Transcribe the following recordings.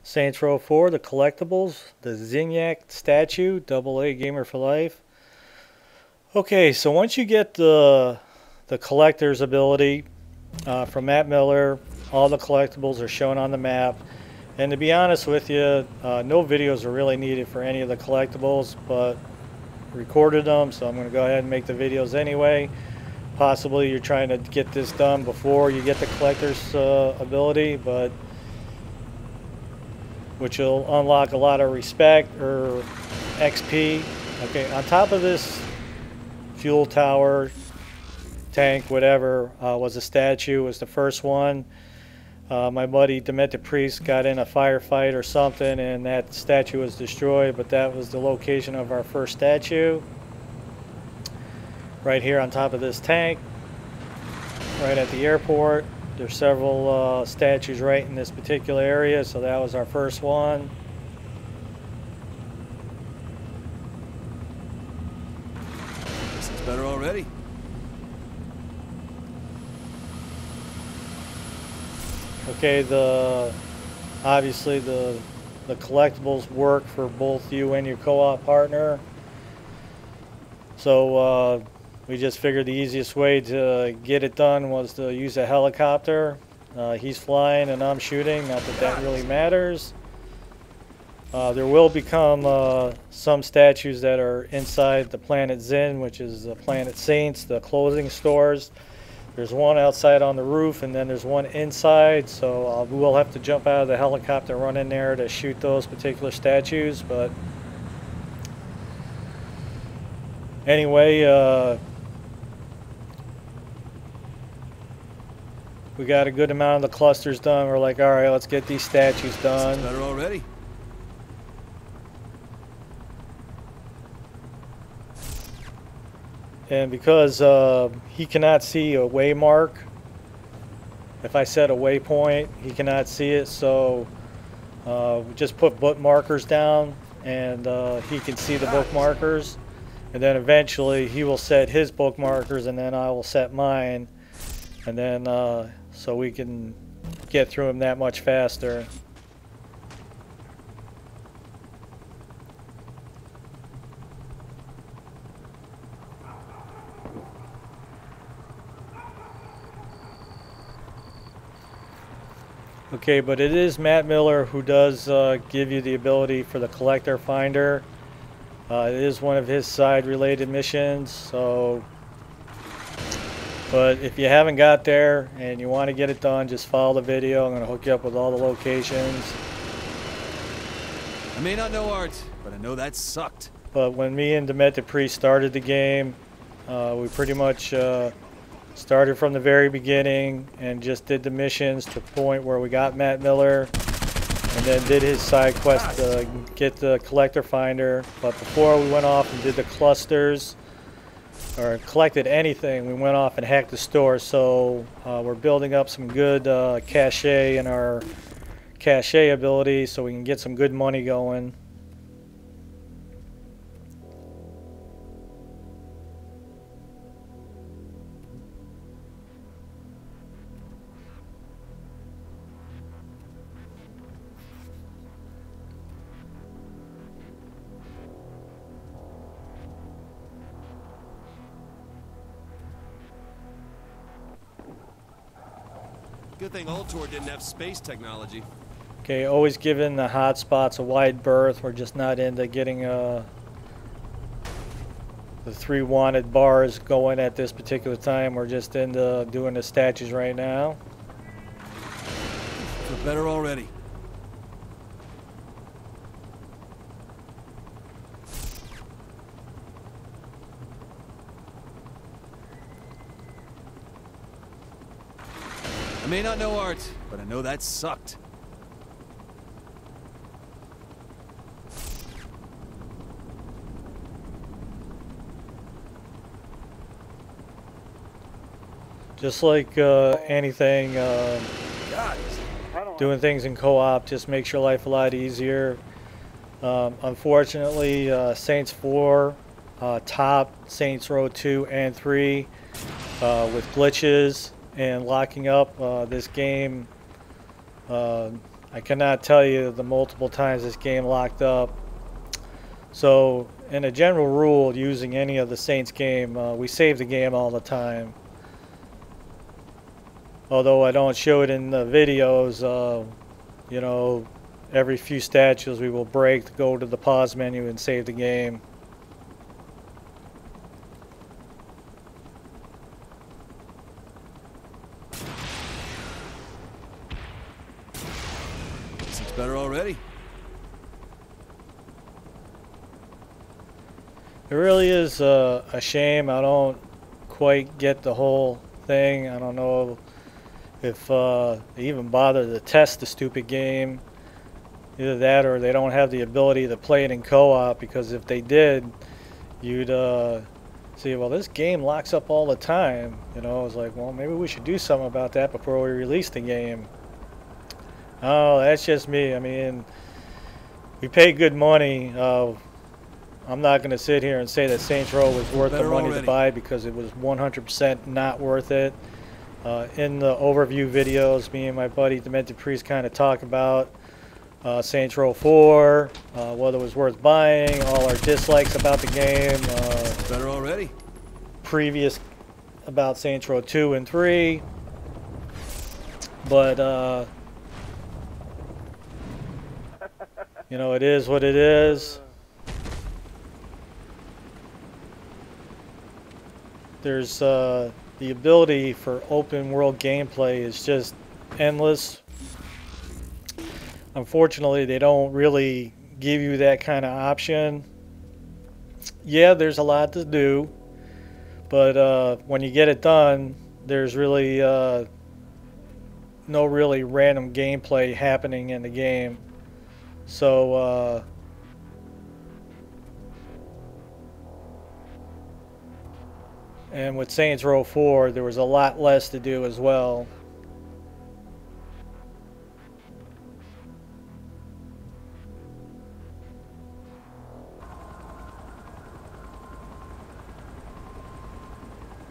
Saints Row 4, the collectibles, the Zinyak statue, AA Gamer for Life. Okay, so once you get the collector's ability from Matt Miller, all the collectibles are shown on the map. And to be honest with you, no videos are really needed for any of the collectibles, but recorded them, so I'm going to go ahead and make the videos anyway. Possibly you're trying to get this done before you get the collector's ability, but which will unlock a lot of respect or XP. Okay, on top of this fuel tower, tank, whatever, was a statue, was the first one. My buddy Demented Priest got in a firefight or something and that statue was destroyed, but that was the location of our first statue. Right here on top of this tank, right at the airport. There's several statues right in this particular area, so that was our first one. This is better already. Okay, obviously the collectibles work for both you and your co-op partner. So we just figured the easiest way to get it done was to use a helicopter. He's flying and I'm shooting, not that that really matters. There will become some statues that are inside the Planet Zin, which is the Planet Saints, the clothing stores. There's one outside on the roof and then there's one inside, so we will have to jump out of the helicopter, run in there to shoot those particular statues. But anyway, we got a good amount of the clusters done. We're like, all right, let's get these statues done. This is better already. And because he cannot see a waymark, if I set a waypoint, he cannot see it. So we just put bookmarkers down, and he can see the bookmarkers. And then eventually he will set his bookmarkers, and then I will set mine. And then so we can get through them that much faster. Okay, but it is Matt Miller who does give you the ability for the collector finder. It is one of his side related missions, so but if you haven't got there and you want to get it done, just follow the video. I'm going to hook you up with all the locations. I may not know art, but I know that sucked. But when me and Demented Priest started the game, we pretty much started from the very beginning and just did the missions to the point where we got Matt Miller and then did his side quest to get the collector finder. But before we went off and did the clusters or collected anything, we went off and hacked the store. So we're building up some good cache in our cache ability so we can get some good money going. Good thing Old Tour didn't have space technology. Okay, always giving the hot spots a wide berth. We're just not into getting the 3 wanted bars going at this particular time. We're just into doing the statues right now. We're better already. I may not know art, but I know that sucked. Just like anything, doing things in co-op just makes your life a lot easier. Unfortunately, Saints 4 top Saints Row 2 and 3 with glitches and locking up. This game I cannot tell you the multiple times this game locked up. So, in a general rule, using any of the Saints game, we save the game all the time. Although I don't show it in the videos, you know, every few statues we will break to go to the pause menu and save the game. This looks better already. It really is a shame I don't quite get the whole thing. I don't know if they even bother to test the stupid game. Either that or they don't have the ability to play it in co-op, because if they did, you'd see, well, this game locks up all the time. You know, it's like, well, maybe we should do something about that before we release the game. Oh, that's just me. I mean, we pay good money. I'm not going to sit here and say that Saints Row was worth the money to buy, because it was 100% not worth it. In the overview videos, me and my buddy Demented Priest kind of talk about Saints Row 4, whether it was worth buying, all our dislikes about the game, Better already. previous about Saints Row 2 and 3. But, you know, it is what it is. There's the ability for open world gameplay is just endless. Unfortunately, they don't really give you that kind of option. Yeah, there's a lot to do, but when you get it done, there's really no really random gameplay happening in the game. So and with Saints Row 4, there was a lot less to do as well.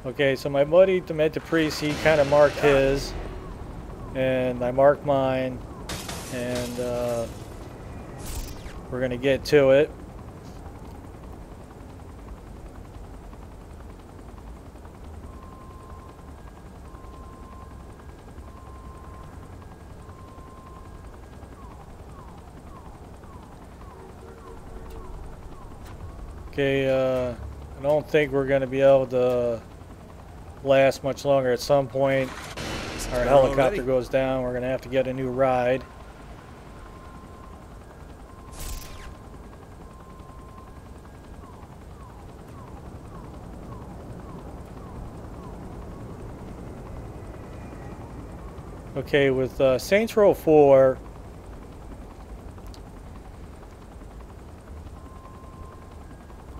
Okay, so my buddy Demented Priest, he kind of marked his, and I marked mine, and we're going to get to it. Okay, I don't think we're going to be able to last much longer. At some point, our helicopter goes down. We're going to have to get a new ride. Okay, with Saints Row 4,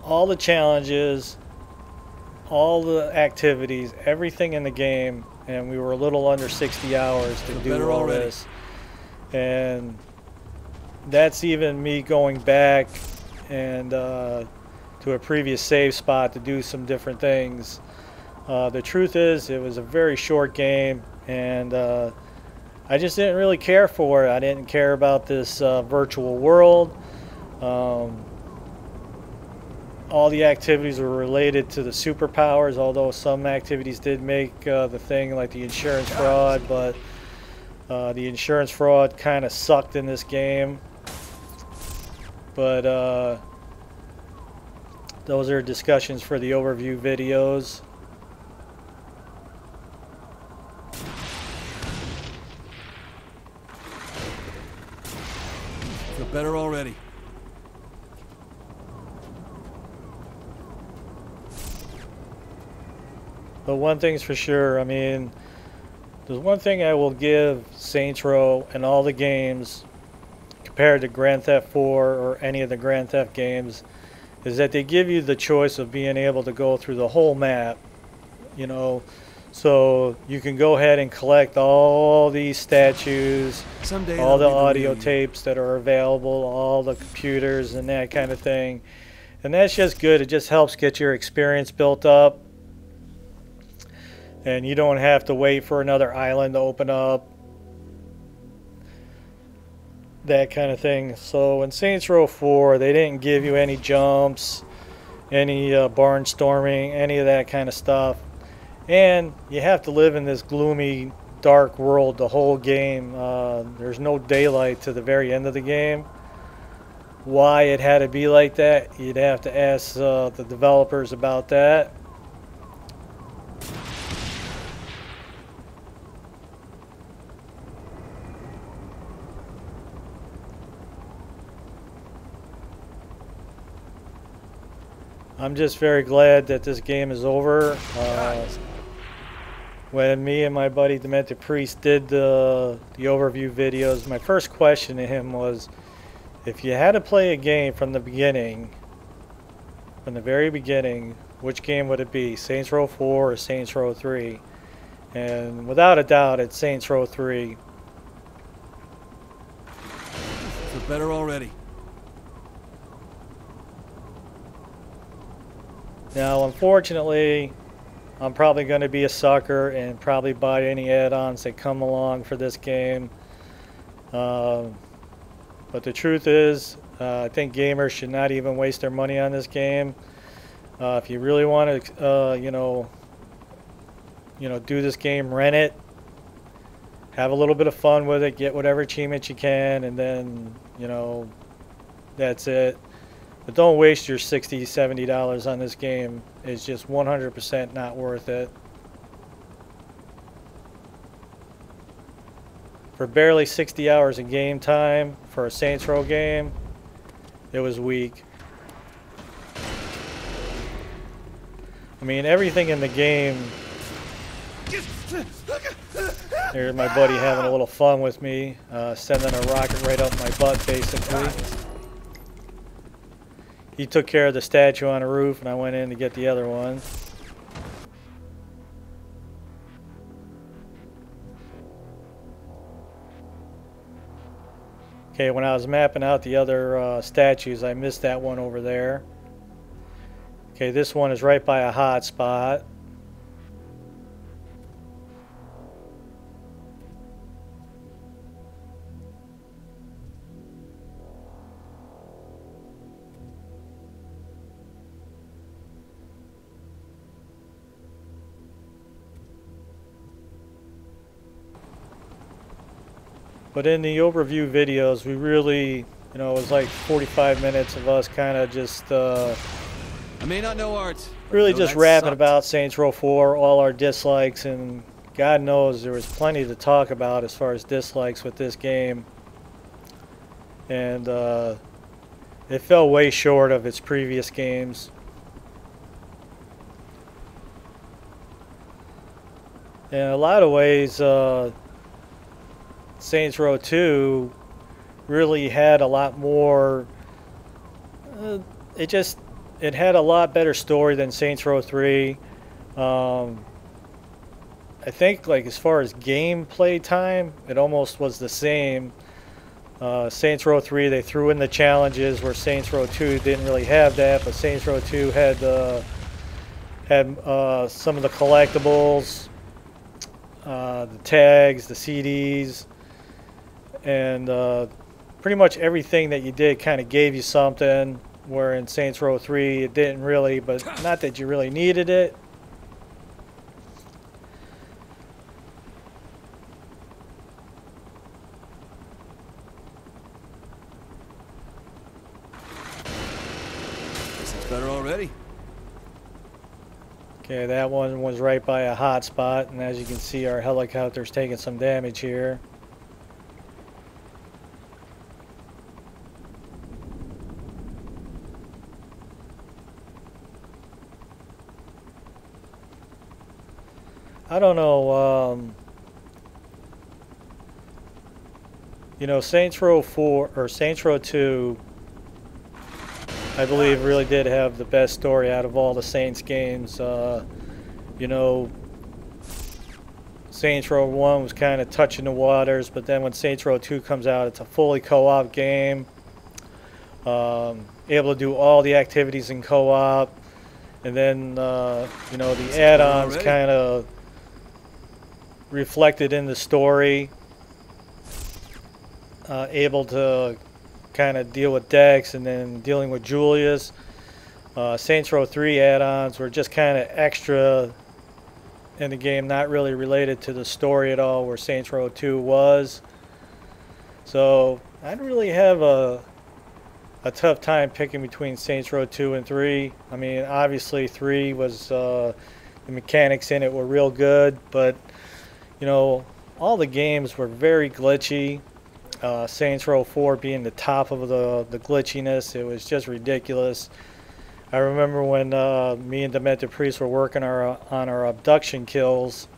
all the challenges, all the activities, everything in the game, and we were a little under 60 hours to do all this. And that's even me going back and to a previous save spot to do some different things. The truth is, it was a very short game, and I just didn't really care for it. I didn't care about this virtual world. All the activities were related to the superpowers, although some activities did make the thing, like the insurance fraud, but the insurance fraud kind of sucked in this game. But those are discussions for the overview videos. Feel better already. But one thing's for sure, I mean, there's one thing I will give Saints Row and all the games compared to Grand Theft 4 or any of the Grand Theft games, is that they give you the choice of being able to go through the whole map, you know, so you can go ahead and collect all these statues, all the audio tapes that are available, all the computers and that kind of thing. And that's just good. It just helps get your experience built up. And you don't have to wait for another island to open up. that kind of thing. So in Saints Row 4, they didn't give you any jumps, any barnstorming, any of that kind of stuff. And you have to live in this gloomy, dark world the whole game. There's no daylight to the very end of the game. Why it had to be like that, you'd have to ask the developers about that. I'm just very glad that this game is over. When me and my buddy Demented Priest did the overview videos, my first question to him was, if you had to play a game from the beginning, from the very beginning, which game would it be? Saints Row 4 or Saints Row 3? And without a doubt, it's Saints Row 3. Feel better already. Now, unfortunately, I'm probably going to be a sucker and probably buy any add-ons that come along for this game. But the truth is, I think gamers should not even waste their money on this game. If you really want to, do this game, rent it, have a little bit of fun with it, get whatever achievements you can, and then, that's it. But don't waste your $60, $70 on this game. It's just 100% not worth it. For barely 60 hours of game time for a Saints Row game, it was weak. I mean, everything in the game. There's my buddy having a little fun with me, sending a rocket right up my butt, basically. He took care of the statue on the roof, and I went in to get the other one. Okay, when I was mapping out the other statues, I missed that one over there. Okay, this one is right by a hot spot. But in the overview videos, we really, it was like 45 minutes of us kind of just I may not know art, really just rapping about Saints Row 4, all our dislikes, and God knows there was plenty to talk about as far as dislikes with this game. And it fell way short of its previous games. In a lot of ways, Saints Row 2 really had a lot more, it had a lot better story than Saints Row 3. I think, like, as far as gameplay time, it almost was the same. Saints Row 3, they threw in the challenges, where Saints Row 2 didn't really have that, but Saints Row 2 had some of the collectibles, the tags, the CDs, and pretty much everything that you did kind of gave you something, where in Saints Row 3 it didn't really, but not that you really needed it. This is better already. Okay, that one was right by a hot spot, and as you can see, our helicopter's taking some damage here. I don't know, Saints Row 4 or Saints Row 2, I believe really did have the best story out of all the Saints games. Saints Row 1 was kind of touching the waters, but then when Saints Row 2 comes out, it's a fully co-op game. Able to do all the activities in co-op, and then the add-ons kind of reflected in the story. able to kind of deal with Dex, and then dealing with Julius. Saints Row 3 add-ons were just kind of extra in the game, not really related to the story at all, where Saints Row 2 was. So I don't really have a tough time picking between Saints Row 2 and 3. I mean, obviously 3 was, the mechanics in it were real good, but, you know, all the games were very glitchy. Saints Row 4 being the top of the glitchiness, it was just ridiculous. I remember when me and Demented Priest were working on our abduction kills.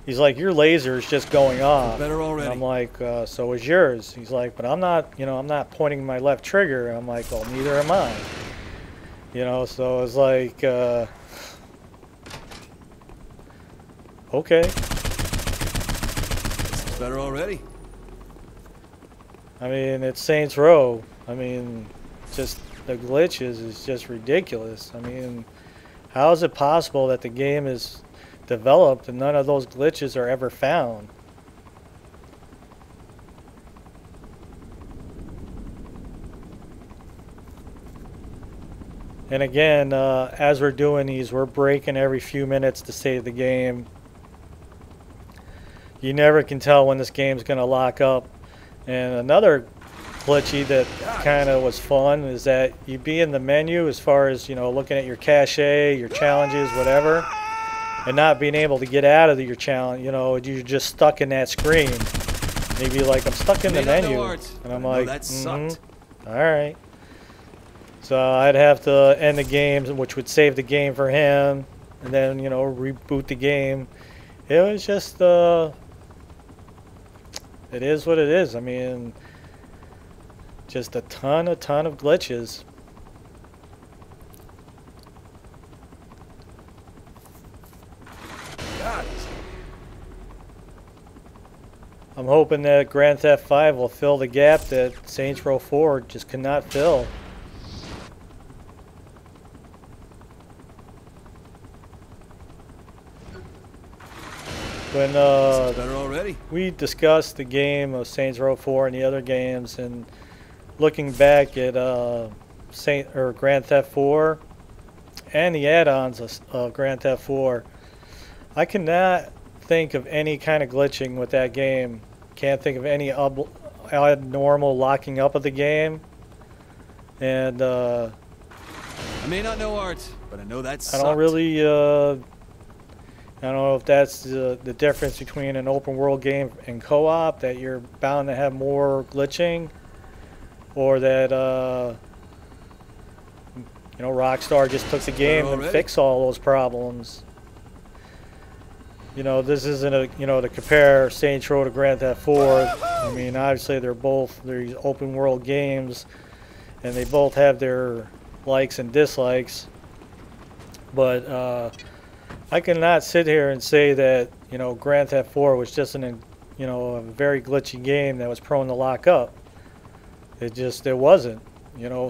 He's like, your laser's just going off. Better already. And I'm like, so is yours. He's like, but I'm not, I'm not pointing my left trigger. And I'm like, well, neither am I. So it's like, okay. It's better already. I mean, it's Saints Row. I mean, just the glitches is just ridiculous. I mean, how is it possible that the game is developed and none of those glitches are ever found? And again, as we're doing these, we're breaking every few minutes to save the game. You never can tell when this game's going to lock up. And another glitchy that kind of was fun is that you'd be in the menu as far as, looking at your cache, your challenges, whatever, and not being able to get out of your challenge. You're just stuck in that screen. Maybe like, I'm stuck in the menu. And I'm like, all right. So I'd have to end the game, which would save the game for him, and then, reboot the game. It was just, it is what it is. I mean, just a ton of glitches. God. I'm hoping that Grand Theft 5 will fill the gap that Saints Row 4 just could not fill. When better already. we discussed the game of Saints Row 4 and the other games, and looking back at Grand Theft 4 and the add-ons of Grand Theft 4, I cannot think of any kind of glitching with that game. Can't think of any abnormal locking up of the game. And I may not know art, but I know that's. I don't really. I don't know if that's the difference between an open world game and co-op, that you're bound to have more glitching, or that Rockstar just took the game and fixed all those problems. This isn't to compare Saints Row to Grand Theft 4. I mean, obviously they're these open world games, and they both have their likes and dislikes. But I cannot sit here and say that Grand Theft 4 was just a very glitchy game that was prone to lock up. It wasn't.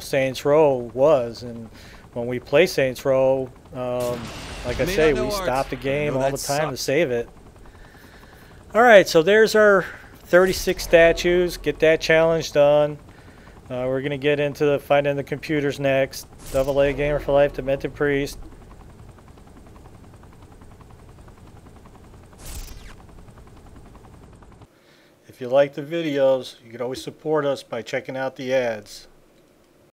Saints Row was, and when we play Saints Row, like I say, we stop the game all the time to save it. All right, so there's our 36 statues. Get that challenge done. We're gonna get into finding the computers next. AA Gamer for Life, Demented Priest. If you like the videos, you can always support us by checking out the ads.